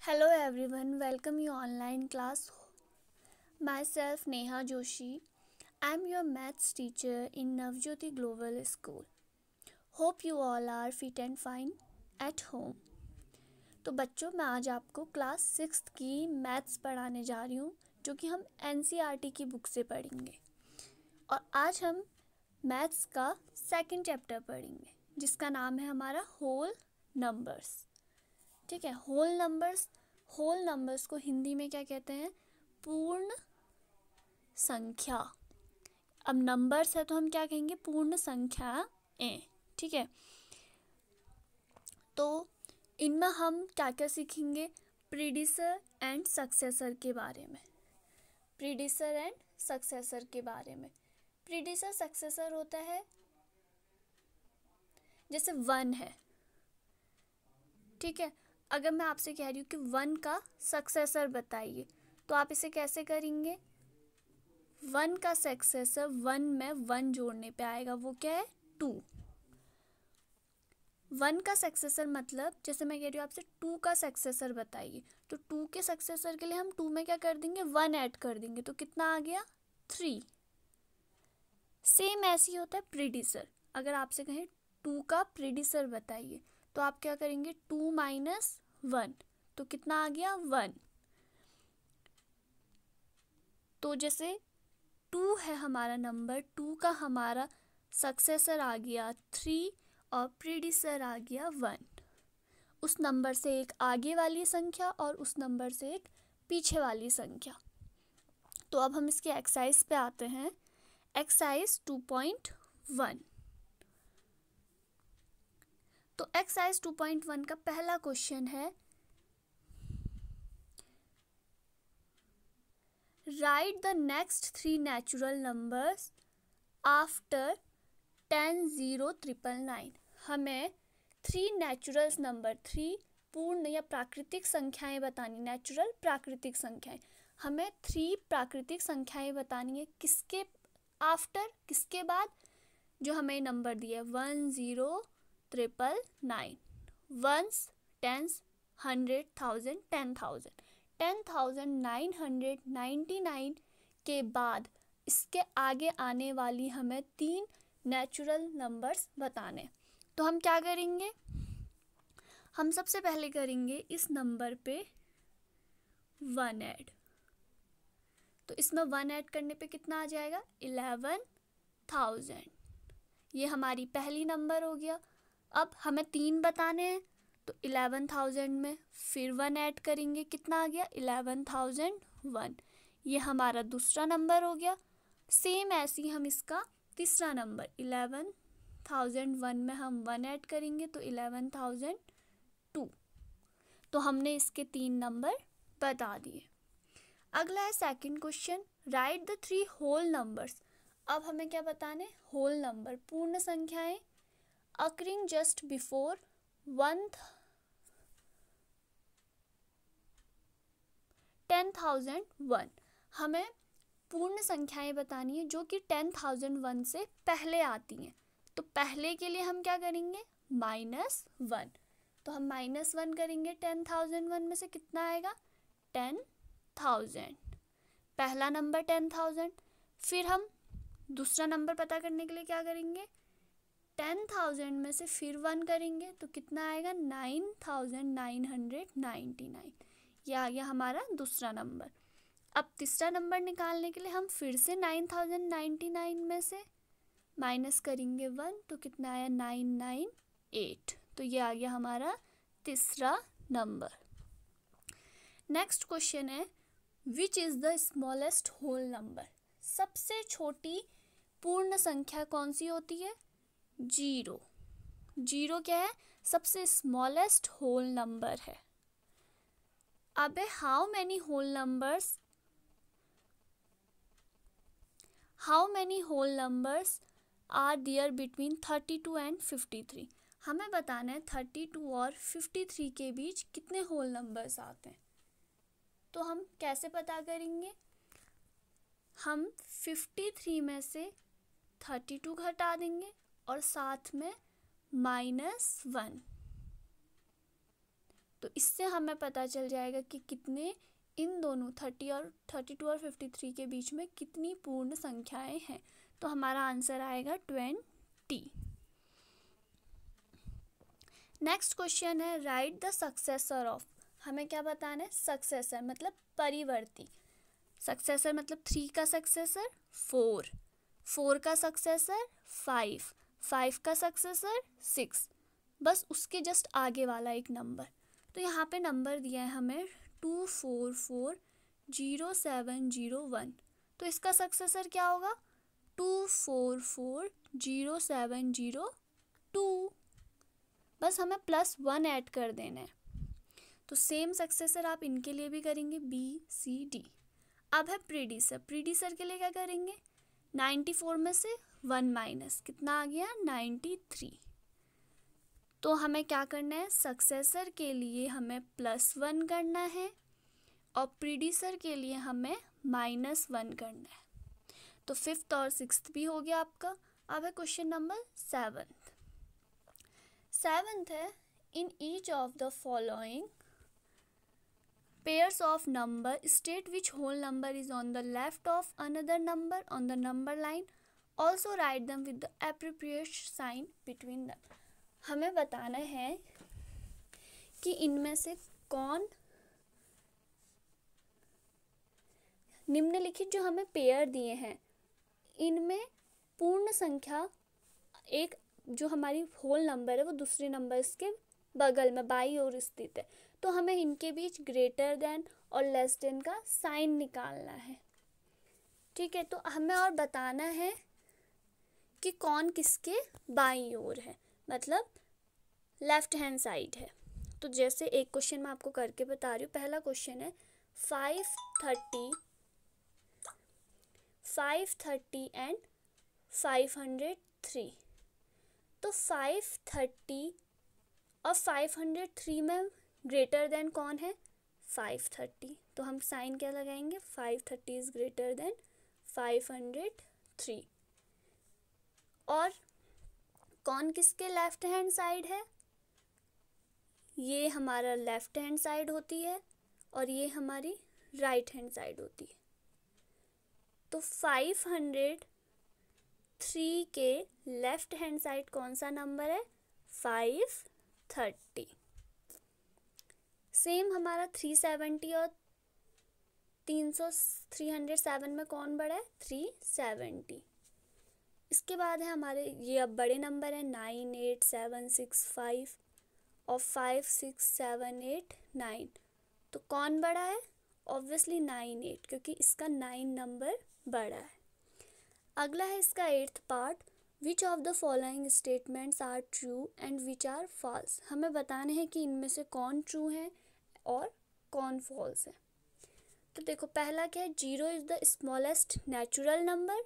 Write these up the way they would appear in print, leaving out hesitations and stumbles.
Hello everyone, welcome you online class. Myself Neha Joshi. I am your maths teacher in Navjyoti Global School. Hope you all are fit and fine at home. तो बच्चों मैं आज आपको class 6th की maths पढ़ाने जा रही हूँ जो कि हम NCERT की बुक से पढ़ेंगे। और आज हम मैथ्स का सेकंड चैप्टर पढ़ेंगे जिसका नाम है हमारा होल नंबर्स। ठीक है, होल नंबर्स को हिंदी में क्या कहते हैं? पूर्ण संख्या। अब नंबर्स है तो हम क्या कहेंगे? पूर्ण संख्याएं। ठीक है, तो इनमें हम क्या क्या सीखेंगे? प्रीडिसर एंड सक्सेसर के बारे में। प्रीडिसर सक्सेसर होता है जैसे 1 है। ठीक है, अगर मैं आपसे कह रही हूँ कि 1 का सक्सेसर बताइए तो आप इसे कैसे करेंगे? 1 का सक्सेसर 1 में 1 जोड़ने पे आएगा, वो क्या है? 2। 1 का सक्सेसर मतलब जैसे मैं कह रही हूँ आपसे 2 का सक्सेसर बताइए, तो 2 के सक्सेसर के लिए हम 2 में क्या कर देंगे? 1 ऐड कर देंगे, तो कितना आ गया? 3। सेम ऐसे ही होता है प्रीडिसर। अगर आपसे कहें 2 का प्रीडिसर बताइए तो आप क्या करेंगे? 2 माइनस 1, तो कितना आ गया? 1। तो जैसे 2 है हमारा नंबर, 2 का हमारा सक्सेसर आ गया 3 और प्रीडिसर आ गया 1। उस नंबर से एक आगे वाली संख्या और उस नंबर से एक पीछे वाली संख्या। तो अब हम इसके एक्सरसाइज पे आते हैं। एक्सरसाइज 2.1। तो एक्सरसाइज 2.1 का पहला क्वेश्चन है, right the next 3 natural numbers after 10, 0, 999। हमें 3 नेचुरल नंबर, 3 पूर्ण या प्राकृतिक संख्याएं बतानी। नेचुरल प्राकृतिक संख्याएं, हमें 3 प्राकृतिक संख्याएं बतानी है। किसके आफ्टर, किसके बाद? जो हमें नंबर दिया 1, 0, 999, वंस, टेंस, 100, 1000, 10,000। 10,999 के बाद इसके आगे आने वाली हमें 3 नेचुरल नंबर्स बताने। तो हम क्या करेंगे? हम सबसे पहले करेंगे इस नंबर पे 1 ऐड। तो इसमें 1 ऐड करने पे कितना आ जाएगा? 11,000। ये हमारी पहली नंबर हो गया। अब हमें 3 बताने हैं तो 11,000 में फिर 1 ऐड करेंगे, कितना आ गया? 11,001। ये हमारा दूसरा नंबर हो गया। सेम ऐसे ही हम इसका तीसरा नंबर 11,001 में हम 1 ऐड करेंगे तो 11,002। तो हमने इसके 3 नंबर बता दिए। अगला है second question, right the 3 whole numbers. अब हमें क्या बताने? होल नंबर, पूर्ण संख्याएं अकरिंग जस्ट बिफोर 10,001। हमें पूर्ण संख्याएं बतानी है जो कि 10,001 से पहले आती हैं। तो पहले के लिए हम क्या करेंगे? -1। तो हम -1 करेंगे 10,001 में से, कितना आएगा? 10,000। पहला नंबर 10,000। फिर हम दूसरा नंबर पता करने के लिए क्या करेंगे? 10,000 में से फिर 1 करेंगे तो कितना आएगा? 9,999। यह आ गया हमारा दूसरा नंबर। अब तीसरा नंबर निकालने के लिए हम फिर से 9,099 में से माइनस करेंगे 1 तो कितना आया? 998। तो ये आ गया हमारा तीसरा नंबर। नेक्स्ट क्वेश्चन है, which is the smallest whole number. सबसे छोटी पूर्ण संख्या कौन सी होती है? 0। 0 क्या है? सबसे स्मॉलेस्ट होल नंबर है। अब how many whole numbers are there between 32 and 53। हमें बताना है 32 और 53 के बीच कितने होल नंबर्स आते हैं। तो हम कैसे पता करेंगे? हम 53 में से 32 घटा देंगे और साथ में -1। तो इससे हमें पता चल जाएगा कि कितने इन दोनों 32 और 53 के बीच में कितनी पूर्ण संख्याएं हैं। तो हमारा आंसर आएगा 20। नेक्स्ट क्वेश्चन है राइट द सक्सेसर ऑफ। हमें क्या बताना है? सक्सेसर मतलब परिवर्ती। सक्सेसर मतलब 3 का सक्सेसर 4, 4 का सक्सेसर 5, 5 का सक्सेसर 6, बस उसके जस्ट आगे वाला एक नंबर। तो यहाँ पे नंबर दिया है हमें 2440701। तो इसका सक्सेसर क्या होगा? 2440702। बस हमें +1 ऐड कर देना है। तो सेम सक्सेसर आप इनके लिए भी करेंगे, BCD। अब है प्रीडिसर। प्रीडिसर के लिए क्या करेंगे? 94 में से 1 माइनस कितना आ गया? 93। तो हमें क्या करना है? सक्सेसर के लिए हमें +1 करना है और प्रीडिसर के लिए हमें -1 करना है। तो 5th और 6th भी हो गया आपका। अब है क्वेश्चन नंबर 7th। 7th है in each of the following pairs of number state which whole number is on the left of another number on the number line. Also write them with the appropriate sign between them. हमें बताना है कि इनमें से कौन निम्नलिखित जो हमें पेयर दिए हैं इनमें पूर्ण संख्या एक जो हमारी होल नंबर है वो दूसरे नंबर के बगल में बाई ओर स्थित है। तो हमें इनके बीच ग्रेटर देन और लेस देन का साइन निकालना है। ठीक है, तो हमें और बताना है कि कौन किसके बाईं ओर है, मतलब लेफ्ट हैंड साइड है। तो जैसे एक क्वेश्चन मैं आपको करके बता रही हूँ। पहला क्वेश्चन है 530 एंड 503। तो 530 और 503 में ग्रेटर देन कौन है? 530। तो हम साइन क्या लगाएंगे? 530 इज ग्रेटर देन 503। और कौन किसके लेफ्ट हैंड साइड है? ये हमारा लेफ्ट हैंड साइड होती है और ये हमारी राइट हैंड साइड होती है। तो 503 के लेफ्ट हैंड साइड कौन सा नंबर है? 530। सेम हमारा 370 और 307 में कौन बड़ा है? 370। इसके बाद है हमारे ये अब बड़े नंबर है 98765 और 56789। तो कौन बड़ा है? ऑब्वियसली 98, क्योंकि इसका 9 नंबर बड़ा है। अगला है इसका 8th part. Which of the following statements are true and which are false. हमें बताने हैं कि इनमें से कौन ट्रू है और कौन फॉल्स है। तो देखो पहला क्या है? 0 is the smallest natural number.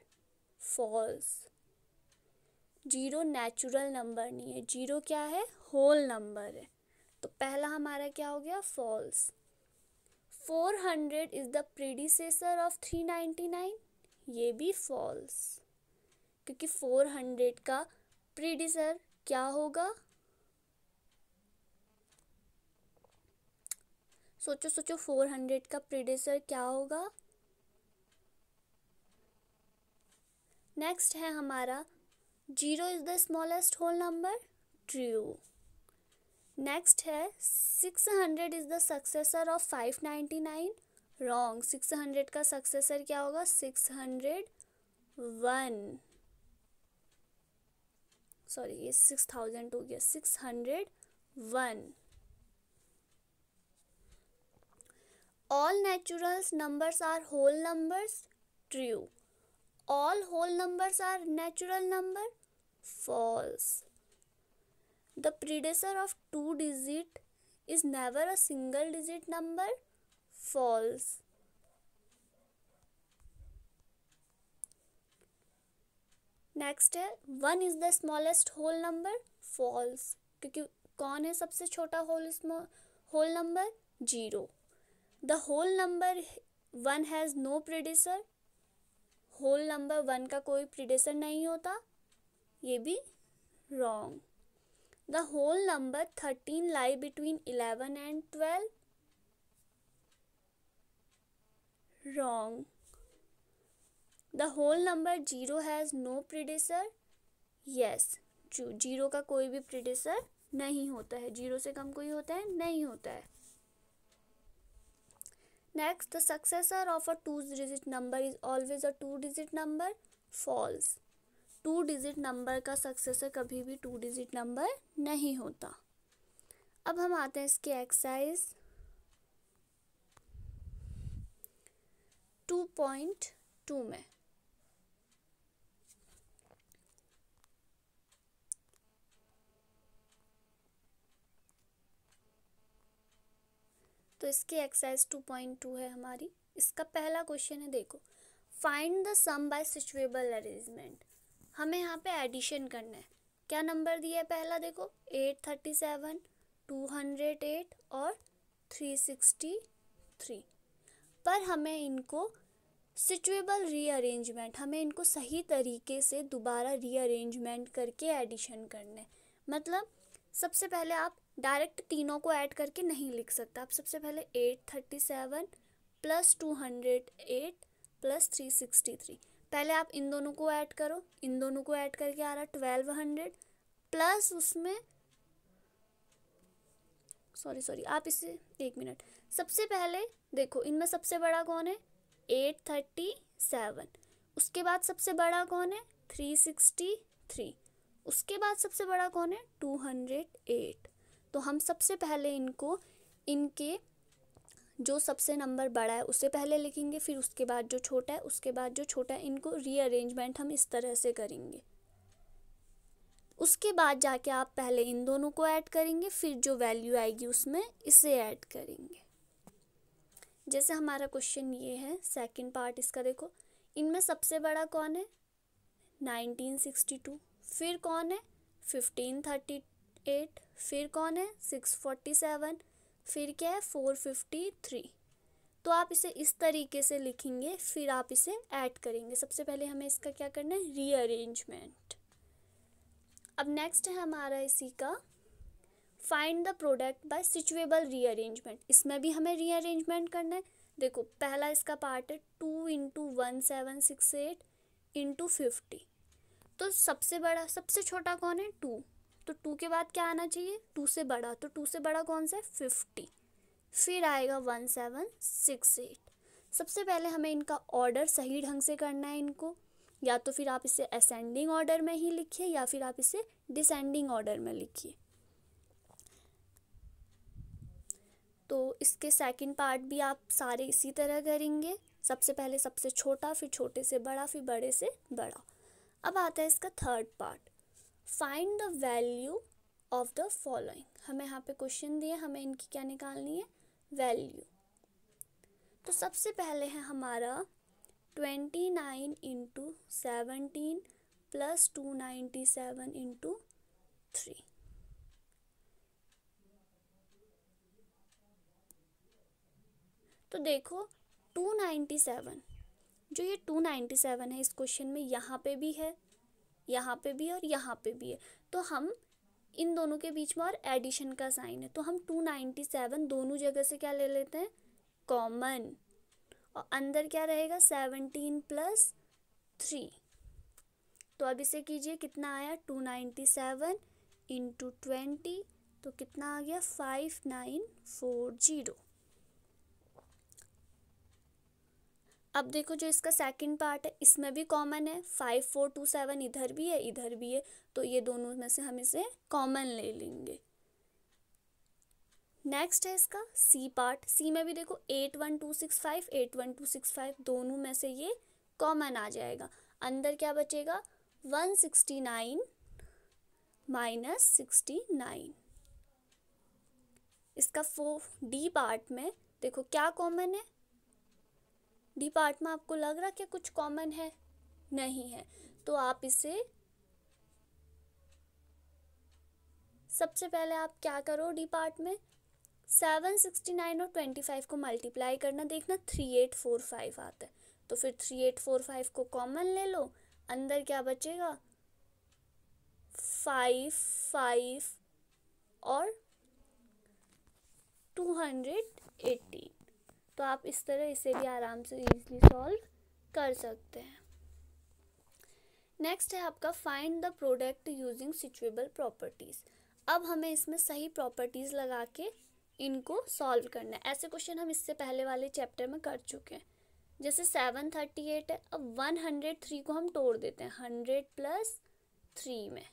False. 0 natural number नहीं है, 0 क्या है? होल नंबर है। तो पहला हमारा क्या हो गया? False. 400 is the predecessor of 399। ये भी फॉल्स, क्योंकि 400 का प्रीडिसेसर क्या होगा? सोचो 400 का प्रीडिसेसर क्या होगा? नेक्स्ट है हमारा 0 is the smallest whole number. True. Next है 600 is the successor of 599। Wrong. 600 का सक्सेसर क्या होगा? 601। सॉरी, ये 6000 हो गया। 601। All natural numbers are whole numbers. True. All whole numbers are natural number. False. The predecessor of 2 digit is never a single digit number. False. Next है 1 is the smallest whole number. False. क्योंकि कौन है सबसे छोटा whole number? 0. The whole number 1 has no predecessor. whole number 1 का कोई predecessor नहीं होता। ये भी wrong. The whole number 13 lie between 11 and 12. Wrong. The whole number 0 has no predecessor. Yes, true. 0 का कोई भी predecessor नहीं होता है. 0 से कम कोई होता है? नहीं होता है. Next, the successor of a 2-digit number is always a 2-digit number. False. 2-digit number का successor कभी भी 2-digit number नहीं होता. अब हम आते हैं इसके एक्सरसाइज 2.2 में. तो इसकी एक्सरसाइज 2.2 है हमारी. इसका पहला क्वेश्चन है, देखो, find the sum by suitable arrangement. हमें यहाँ पे एडिशन करना है. क्या नंबर दिया है पहला? देखो 837, 208 और 363. पर हमें इनको स्विचेबल रीअरेंजमेंट, हमें इनको सही तरीके से दोबारा रीअरेंजमेंट करके एडिशन करना है. मतलब सबसे पहले आप डायरेक्ट तीनों को ऐड करके नहीं लिख सकते. आप सबसे पहले 837 प्लस 208 प्लस 363, पहले आप इन दोनों को ऐड करो. इन दोनों को ऐड करके आ रहा 1200 प्लस उसमें सॉरी आप इसे 1 मिनट. सबसे पहले देखो इनमें सबसे बड़ा कौन है? 837. उसके बाद सबसे बड़ा कौन है? 363. उसके बाद सबसे बड़ा कौन है? 208. तो हम सबसे पहले इनको इनके जो सबसे नंबर बड़ा है उसे पहले लिखेंगे, फिर उसके बाद जो छोटा है, उसके बाद जो छोटा है. इनको रीअरेंजमेंट हम इस तरह से करेंगे. उसके बाद जाके आप पहले इन दोनों को ऐड करेंगे, फिर जो वैल्यू आएगी उसमें इसे ऐड करेंगे. जैसे हमारा क्वेश्चन ये है, सेकंड पार्ट इसका देखो. इनमें सबसे बड़ा कौन है? 1962. फिर कौन है? 1538. फिर कौन है? 647. फिर क्या है? 453. तो आप इसे इस तरीके से लिखेंगे, फिर आप इसे ऐड करेंगे. सबसे पहले हमें इसका क्या करना है? रीअरेंजमेंट. अब नेक्स्ट है हमारा इसी का find the product by suitable rearrangement. इसमें भी हमें रीअरेंजमेंट करना है. देखो पहला इसका पार्ट है 2 इंटू 1768 इंटू 50. तो सबसे बड़ा सबसे छोटा कौन है? 2. तो 2 के बाद क्या आना चाहिए? 2 से बड़ा. तो 2 से बड़ा कौन सा है? 50. फिर आएगा 1768. सबसे पहले हमें इनका ऑर्डर सही ढंग से करना है इनको. या तो फिर आप इसे असेंडिंग ऑर्डर में ही लिखिए या फिर आप इसे डिसेंडिंग ऑर्डर में लिखिए. तो इसके सेकंड पार्ट भी आप सारे इसी तरह करेंगे. सबसे पहले सबसे छोटा, फिर छोटे से बड़ा, फिर बड़े से बड़ा. अब आता है इसका third part, find the value of the following. हमें यहाँ पे क्वेश्चन दिए, हमें इनकी क्या निकालनी है? वैल्यू. तो सबसे पहले है हमारा 29 इंटू 17 प्लस 297 इंटू 3. तो देखो 297, जो ये 297 है इस क्वेश्चन में यहाँ पे भी है, यहाँ पे भी और यहाँ पे भी है. तो हम इन दोनों के बीच में और एडिशन का साइन है, तो हम 297 दोनों जगह से क्या ले लेते हैं? कॉमन. और अंदर क्या रहेगा? 17 प्लस 3. तो अब इसे कीजिए, कितना आया? 297 इंटू 20. तो कितना आ गया? 5940. अब देखो जो इसका सेकंड पार्ट है इसमें भी कॉमन है. 5427 इधर भी है, इधर भी है. तो ये दोनों में से हम इसे कॉमन ले लेंगे. नेक्स्ट है इसका सी पार्ट. सी में भी देखो 81265 81265 दोनों में से ये कॉमन आ जाएगा. अंदर क्या बचेगा? 169 माइनस 69. इसका डी पार्ट में देखो क्या कॉमन है? डी पार्ट में आपको लग रहा क्या कुछ कॉमन है? नहीं है. तो आप इसे सबसे पहले आप क्या करो? डी पार्ट में 769 और 25 को मल्टीप्लाई करना, देखना 3845 आता है. तो फिर 3845 को कॉमन ले लो. अंदर क्या बचेगा? 55 और 218। तो आप इस तरह इसे भी आराम से इजीली सॉल्व कर सकते हैं। नेक्स्ट है आपका find the product using suitable properties. अब हमें इसमें सही प्रॉपर्टीज लगा के इनको सॉल्व करना है। ऐसे क्वेश्चन हम इससे पहले वाले चैप्टर में कर चुके हैं। जैसे 738 है, अब 103 को हम तोड़ देते हैं 100 + 3 में।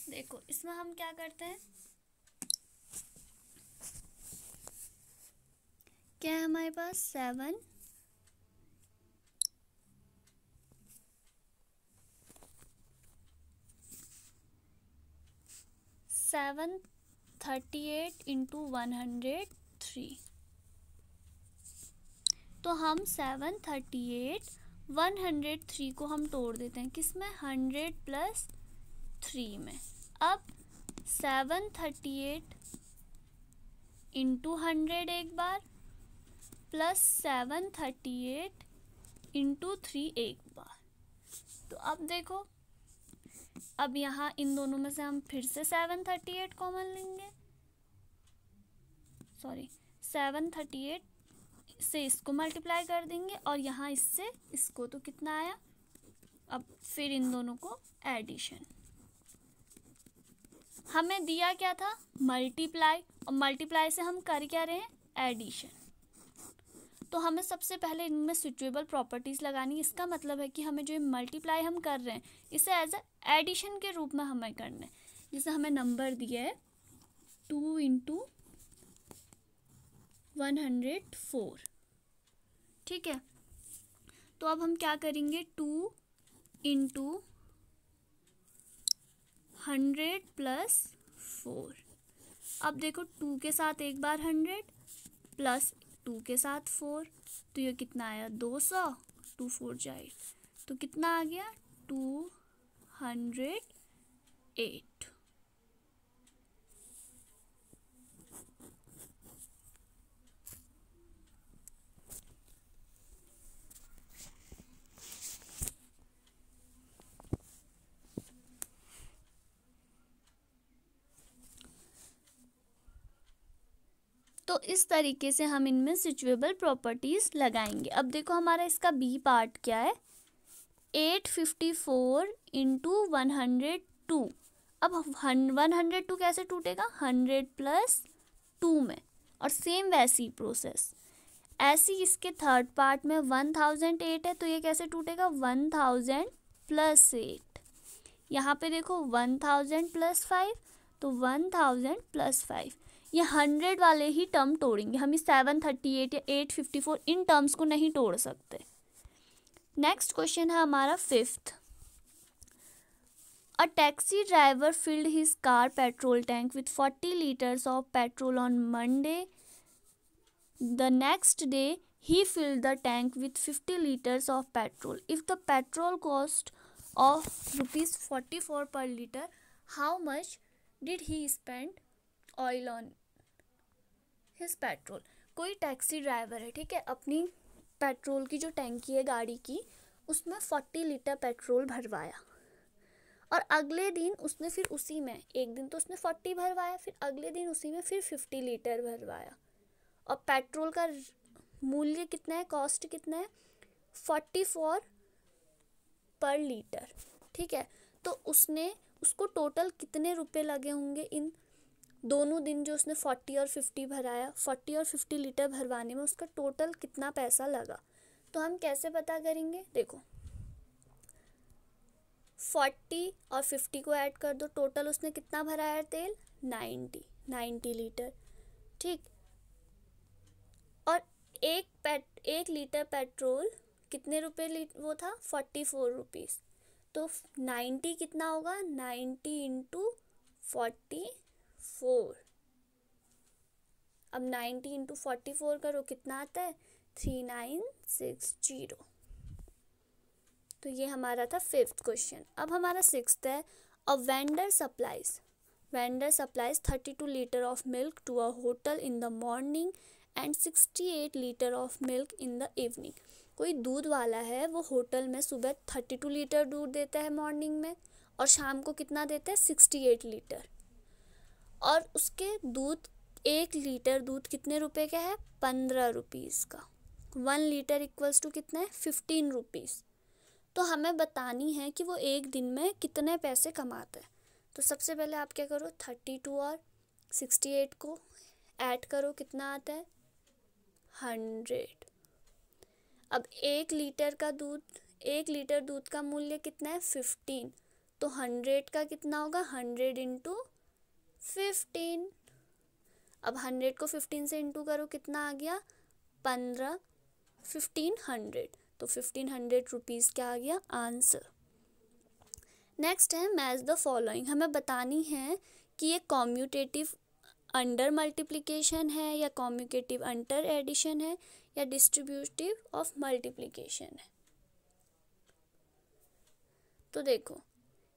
देखो इसमें हम क्या करते हैं, क्या है हमारे पास 738 × 103। तो हम 738 103 को हम तोड़ देते हैं किसमें, 100 + 3 में। अब 738 × 100 एक बार प्लस 738 × 3 एक बार। तो अब देखो, अब यहाँ इन दोनों में से हम फिर से 738 कॉमन लेंगे, 738 से इसको मल्टीप्लाई कर देंगे और यहाँ इससे इसको, तो कितना आया। अब फिर इन दोनों को एडिशन, हमें दिया क्या था, मल्टीप्लाई, और मल्टीप्लाई से हम कर क्या रहे हैं, एडिशन। तो हमें सबसे पहले इनमें सिचुएबल प्रॉपर्टीज लगानी। इसका मतलब है कि हमें जो मल्टीप्लाई हम कर रहे हैं इसे एज एडिशन के रूप में हमें करना है। जैसे हमें नंबर दिया है 2 × 104, ठीक है। तो अब हम क्या करेंगे, 2 × 100 + 4। अब देखो 2 के साथ एक बार 100 प्लस 2 के साथ 4, तो ये कितना आया, 200, 2 4 जाए तो कितना आ गया, 208। तो इस तरीके से हम इनमें सिचुएबल प्रॉपर्टीज लगाएंगे। अब देखो हमारा इसका बी पार्ट क्या है, 854 × 102। अब 102 कैसे टूटेगा, 100 + 2 में, और सेम वैसी प्रोसेस। ऐसी इसके थर्ड पार्ट में 1008 है, तो ये कैसे टूटेगा, 1000 + 8। यहाँ पे देखो 1000 + 5, तो 1000 + 5। ये 100 वाले ही टर्म तोड़ेंगे, हम इस 738 या 854 इन टर्म्स को नहीं तोड़ सकते। नेक्स्ट क्वेश्चन है हमारा 5th। A taxi driver field his car petrol tank with 40 liters of petrol on Monday. The next day he filled the tank with 50 liters of petrol. If the petrol cost of ₹44 per liter, how much did he spend oil on his petrol? कोई taxi driver है, ठीक है, अपनी petrol की जो टैंकी है गाड़ी की, उसमें 40 लीटर पेट्रोल भरवाया, और अगले दिन उसने फिर उसी में, एक दिन तो उसने 40 भरवाया, फिर अगले दिन उसी में फिर 50 लीटर भरवाया, और पेट्रोल का मूल्य कितना है, कॉस्ट कितना है, 44 पर लीटर, ठीक है। तो उसको टोटल कितने रुपए लगे होंगे इन दोनों दिन, जो उसने 40 और 50 भराया, 40 और 50 लीटर भरवाने में उसका टोटल कितना पैसा लगा। तो हम कैसे पता करेंगे, देखो 40 और 50 को ऐड कर दो, टोटल उसने कितना भराया तेल, 90 लीटर, ठीक। और एक लीटर पेट्रोल कितने रुपए वो था, 44 रुपीज़। तो 90 कितना होगा, 90 × 44। अब 90 × 44 करो, कितना आता है, 3960। तो ये हमारा था 5th क्वेश्चन। अब हमारा 6th है, a vendor supplies vendor supplies 32 liter of milk to a hotel in the morning and 68 liter of milk in the evening. कोई दूध वाला है, वो होटल में सुबह 32 लीटर दूध देता है मॉर्निंग में, और शाम को कितना देता है 68 लीटर। और उसके दूध 1 लीटर दूध कितने रुपए का है 15 रुपीज़ का। 1 लीटर इक्वल्स टू कितना है 15 रुपीज़। तो हमें बतानी है कि वो एक दिन में कितने पैसे कमाता है। तो सबसे पहले आप क्या करो, 32 और 68 को ऐड करो, कितना आता है 100। अब 1 लीटर दूध का मूल्य कितना है 15, तो 100 का कितना होगा 100 इंटू 15। अब 100 को 15 से इंटू करो, कितना आ गया 15, 1500। तो 1500 रुपीज़ क्या आ गया आंसर। नेक्स्ट है मैच द फॉलोइंग। हमें बतानी है कि ये कॉम्यूटेटिव अंडर मल्टीप्लिकेशन है या कॉम्यूटेटिव अंडर एडिशन है या डिस्ट्रीब्यूटिव ऑफ मल्टीप्लिकेशन है। तो देखो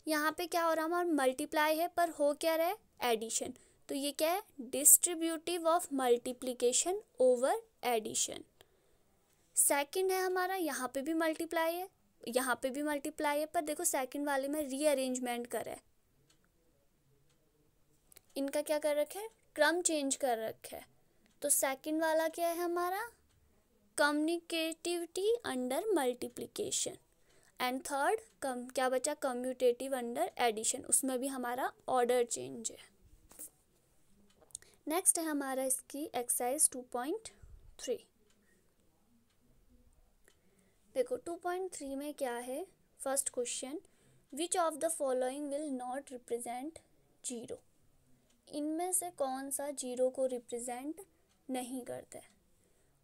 यहाँ पे क्या हो रहा है, हमारा मल्टीप्लाई है पर हो क्या रहा है एडिशन। तो ये क्या है distributive of multiplication over addition. Second है हमारा, यहाँ पे भी मल्टीप्लाई है, यहाँ पे भी मल्टीप्लाई है, पर देखो सेकंड वाले में रीअरेंजमेंट करा है, इनका क्या कर रखा है क्रम चेंज कर रखा है। तो सेकंड वाला क्या है हमारा कम्युनिकेटिविटी अंडर मल्टीप्लिकेशन। एंड थर्ड क्या बचा कम्यूटेटिव अंडर एडिशन, उसमें भी हमारा ऑर्डर चेंज है। नेक्स्ट है हमारा इसकी एक्सरसाइज 2.3। देखो 2.3 में क्या है, first question, which of the following will not represent zero. इनमें से कौन सा जीरो को रिप्रेजेंट नहीं करता है।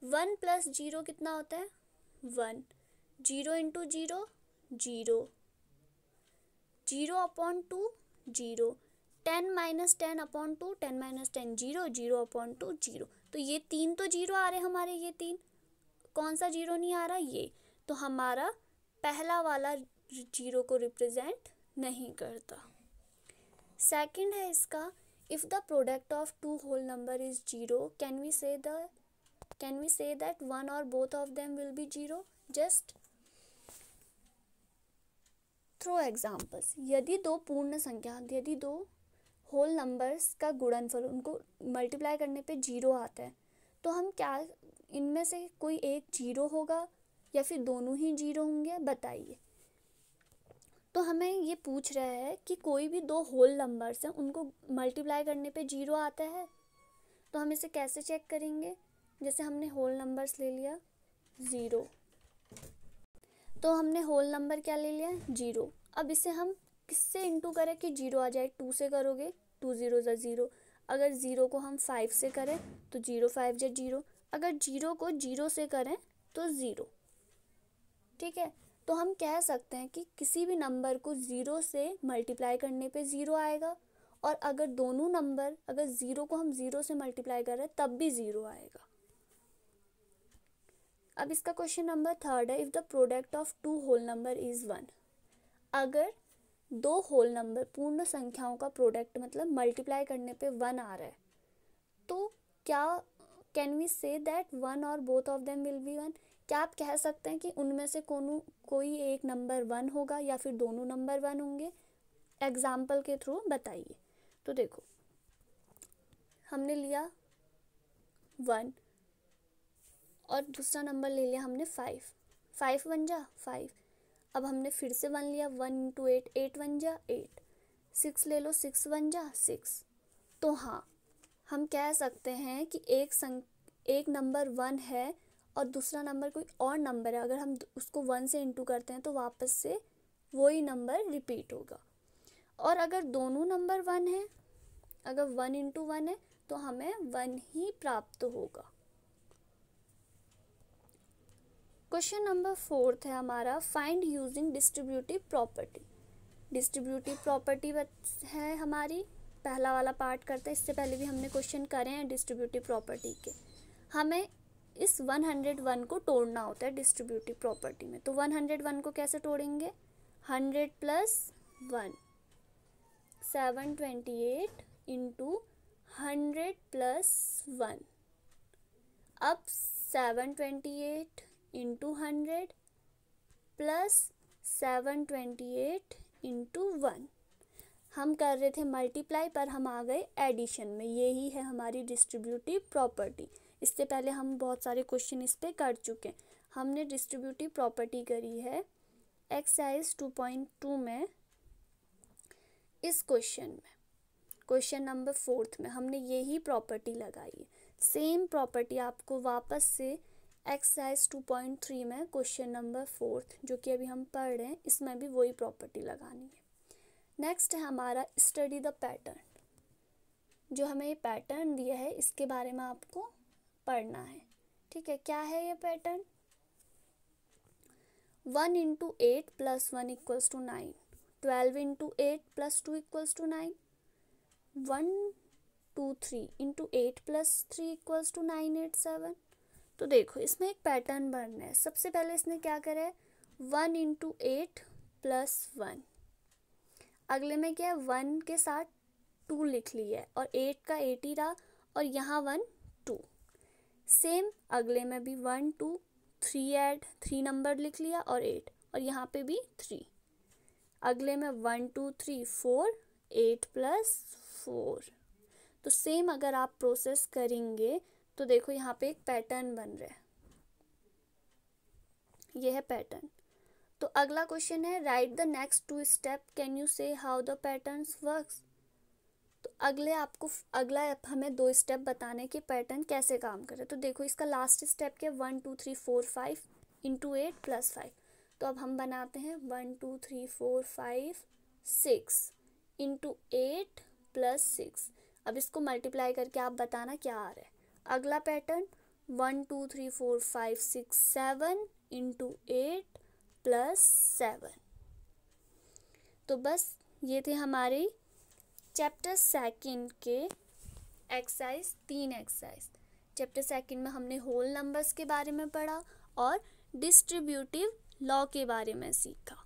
1 प्लस जीरो कितना होता है 1, 0 into zero 0, 0 upon 2 0, 10 minus 10 upon 2 10 minus 10 0, 0 upon 2 0। तो ये 3 तो जीरो आ रहे हमारे, ये 3 कौन सा जीरो नहीं आ रहा ये, तो हमारा पहला वाला जीरो को रिप्रेजेंट नहीं करता। सेकंड है इसका, if the product of two whole number is zero can we say that one और both of them will be zero. Just throw examples. यदि दो होल नंबर्स का गुणनफल उनको मल्टीप्लाई करने पे जीरो आता है, तो हम क्या इनमें से कोई एक जीरो होगा या फिर दोनों ही जीरो होंगे, बताइए। तो हमें ये पूछ रहा है कि कोई भी दो होल नंबर्स हैं उनको मल्टीप्लाई करने पे जीरो आता है, तो हम इसे कैसे चेक करेंगे। जैसे हमने होल नंबर्स ले लिया 0, तो हमने होल नंबर क्या ले लिया 0। अब इसे हम किससे इंटू करें कि जीरो आ जाए, 2 से करोगे 2 0 ज़ा 0। अगर 0 को हम 5 से करें तो 0 5 ज़ा 0। अगर 0 को 0 से करें तो 0। ठीक है, तो हम कह सकते हैं कि किसी भी नंबर को 0 से मल्टीप्लाई करने पे 0 आएगा, और अगर दोनों नंबर अगर 0 को हम 0 से मल्टीप्लाई कर रहे हैं तब भी 0 आएगा। अब इसका क्वेश्चन नंबर थर्ड है, if the product of two whole number is 1। अगर दो होल नंबर पूर्ण संख्याओं का प्रोडक्ट मतलब मल्टीप्लाई करने पे 1 आ रहा है, तो क्या can we say that one और both of them will be 1। क्या आप कह सकते हैं कि उनमें से कोई एक नंबर 1 होगा या फिर दोनों नंबर 1 होंगे। एग्जाम्पल के थ्रू बताइए। तो देखो हमने लिया 1 और दूसरा नंबर ले लिया हमने 5, 5 1 जा 5। अब हमने फिर से 1 लिया, 1 इंटू 8 8 1 जा 8, 6 ले लो 6 1 जा 6। तो हाँ, हम कह सकते हैं कि एक नंबर 1 है और दूसरा नंबर कोई और नंबर है, अगर हम उसको 1 से इंटू करते हैं तो वापस से वही नंबर रिपीट होगा। और अगर दोनों नंबर 1 है, अगर 1 इंटू 1 है तो हमें 1 ही प्राप्त होगा। क्वेश्चन नंबर 4 है हमारा, find using distributive property. Distributive property है हमारी, पहला वाला पार्ट करते हैं। इससे पहले भी हमने क्वेश्चन करे हैं डिस्ट्रीब्यूटिव प्रॉपर्टी के। हमें इस 101 को तोड़ना होता है डिस्ट्रीब्यूटिव प्रॉपर्टी में। तो 101 को कैसे तोड़ेंगे, 100 प्लस 1 728 इंटू 100 प्लस 1। अब 728 इंटू 100 प्लस 728 इंटू 1। हम कर रहे थे मल्टीप्लाई पर हम आ गए एडिशन में। यही है हमारी डिस्ट्रीब्यूटिव प्रॉपर्टी। इससे पहले हम बहुत सारे क्वेश्चन इस पे कर चुके हैं। हमने डिस्ट्रीब्यूटिव प्रॉपर्टी करी है एक्सरसाइज 2.2 में। इस क्वेश्चन नंबर 4 में हमने यही प्रॉपर्टी लगाई है। सेम प्रॉपर्टी आपको वापस से एक्सरसाइज 2.3 में क्वेश्चन नंबर 4 जो कि अभी हम पढ़ रहे हैं, इसमें भी वही प्रॉपर्टी लगानी है। नेक्स्ट है हमारा स्टडी द पैटर्न। जो हमें ये पैटर्न दिया है इसके बारे में आपको पढ़ना है। ठीक है, क्या है ये pattern? 1 into 8 plus 1 equals to 9। 12 into 8 plus 2 equals to 9। 1 2 3 into 8 plus 3 equals to 9 8 7। तो देखो इसमें एक पैटर्न बनना है। सबसे पहले इसने क्या करा है, 1 इंटू 8 प्लस 1। अगले में क्या है, 1 के साथ 2 लिख लिया है और 8 का 8 ही रहा और यहाँ 1 2। सेम अगले में भी 1 2 3 ऐड 3 नंबर लिख लिया और 8 और यहाँ पे भी 3। अगले में 1 2 3 4 8 प्लस 4। तो सेम अगर आप प्रोसेस करेंगे तो देखो यहाँ पे एक पैटर्न बन रहा है। ये है पैटर्न। तो अगला क्वेश्चन है right the next 2 step, can you से हाउ द पैटर्न्स वर्क्स। तो अगला हमें 2 स्टेप बताने के पैटर्न कैसे काम करे। तो देखो इसका लास्ट स्टेप क्या, 1 2 3 4 5 इंटू 8 प्लस 5। तो अब हम बनाते हैं 1 2 3 4 5 6 इंटू 8 प्लस 6। अब इसको मल्टीप्लाई करके आप बताना क्या आ रहा है। अगला पैटर्न 1 2 3 4 5 6 7 इंटू 8 प्लस 7। तो बस ये थे हमारे चैप्टर 2 के एक्सरसाइज 3 एक्सरसाइज। चैप्टर 2 में हमने होल नंबर्स के बारे में पढ़ा और डिस्ट्रीब्यूटिव लॉ के बारे में सीखा।